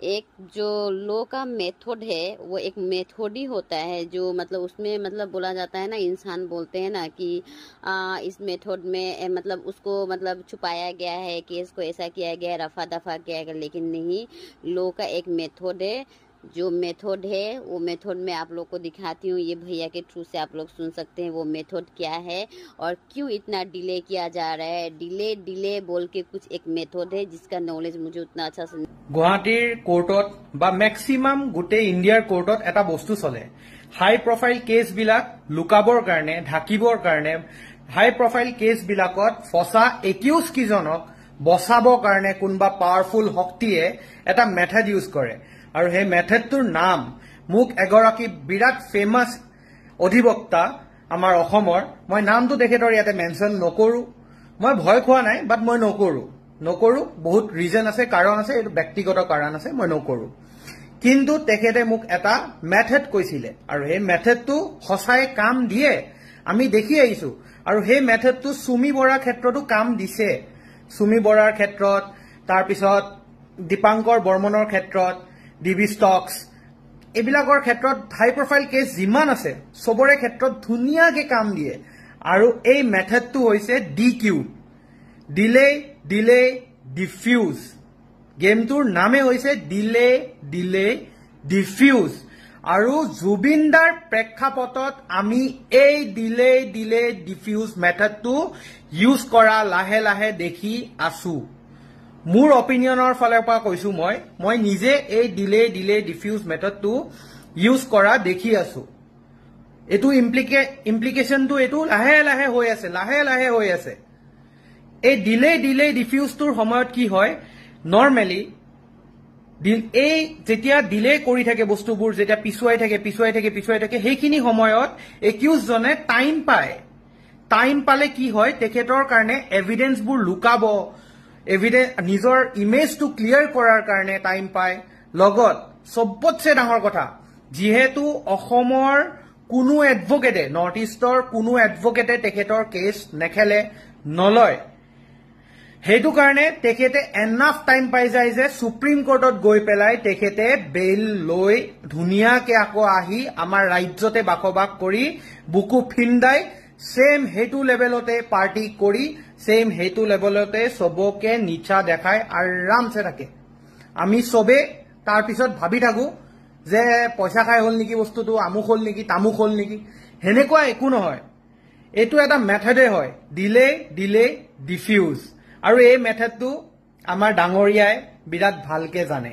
एक जो लो का मेथड है वो एक मेथड ही होता है, जो मतलब उसमें मतलब बोला जाता है ना, इंसान बोलते हैं ना कि इस मेथड में मतलब उसको मतलब छुपाया गया है कि इसको ऐसा किया गया है, रफा दफा किया गया, लेकिन नहीं, लो का एक मेथड है। जो मेथड है वो मेथड मैं आप लोग को दिखाती हूँ, ये भैया के थ्रू से आप लोग सुन सकते हैं वो मेथड क्या है और क्यों इतना डिले किया जा रहा है। डिले डिले बोल के कुछ एक मेथड है जिसका नॉलेज मुझे उतना अच्छा से गुवाहाटीर कोर्टत बा मैक्सिमाम गोटे इंडियार कोर्टत एटा बस्तु चले हाई प्रोफाइल केस बिलाक लुकाबर कारणे ढाकिबर कारणे हाई प्रोफाइल केस बिलाकत फसा एक्यूज किजनक बचाबर कारणे कोनबा पावरफुल शक्तिये एटा मेथड यूज करे और हे मेथडटुर नाम मुक एगराकी बिराट फेमास अधिवक्ता आमार अहोमर मैं नामटो तेखेतर याते मेनशन नकरू मैं भय खोआ नाइ बाट मैं नकरू बहुत रिजन आछे कारण आछे एटु व्यक्तिगत कारण आछे मैं नकरू किन्तु तेखेते मुक एटा मेथड कइसिले और हे मेथडटु सचाई काम दिए आमी देखि आइछु और हे मेथडटु सुमी बरार क्षेत्रतो काम दिसे सुमी बरार क्षेत्रत तार पिছত दीपांकर बर्मনৰ क्षेत्रत ডিবি ষ্টকস এবিলাকৰ ক্ষেত্ৰত হাই প্ৰফাইল কেছ যিমান আছে সবৰে ক্ষেত্ৰত ধুনিয়াকে কাম দিয়ে আৰু এই মেথডটো হৈছে ডিকিউ ডিলে ডিলে ডিফিউজ গেমটোৰ নামে হৈছে ডিলে ডিলে ডিফিউজ আৰু জুবিনদাৰ প্ৰেক্ষাপটত আমি এই ডিলে ডিলে ডিফিউজ মেথডটো ইউজ কৰা লাহে লাহে দেখি আছো मोर ओपिनियनर फाলৰ পৰা কৈছো মই নিজে এই ডিলে ডিলে ডিফিউজ মেথডটো ইউজ কৰা দেখি আছো এটো ইমপ্লিকেশনটো এটো লাহে লাহে হৈ আছে এই ডিলে ডিলে ডিফিউজটোৰ সময়ত কি হয় নৰমালি এই যেতিয়া ডিলে কৰি থাকে বস্তুবোৰ যেতিয়া পিছুৱাই থাকে হেখিনি সময়ত একিউজ জনে টাইম পালে কি হয় তেখেতৰ কাৰণে এভিডেন্সবোৰ লুকাব एविडेंस निजर इमेज टू क्लियर करार कारणे टाइम पाय लगत सबसे डांगर कथा जेहेतु अहोमर कोनो एडवोकेटे नॉर्थ ईस्टर कोनो एडवोकेटे तेखेतर केस नेखेले नलय हेतु कारणे तेखेते एनाफ टाइम पाइ जाय जे सुप्रीम कोर्टत गई पेलाय तेखेते बेल लय धुनियाके आको आही आमार राज्यते बाखबाक करी बुकु फिंदाय सेम हेतु लेवलते पार्टी करी सेम हेतु लेवलते सबके नीचा देखाय आराम से राखे आमी सबे तार पिছত भाबी थाकू जे पैसा खाय हल नेकी बस्तुটো আমুক হল नेकी तामुक हल नेकी हेनेकुवा एकु নহয় एटु एटा मेथडे হয় डिले डिले डिफ्यूज আৰু এই মেথডটো আমাৰ ডাঙৰীয়াই বিৰাট ভালকে জানে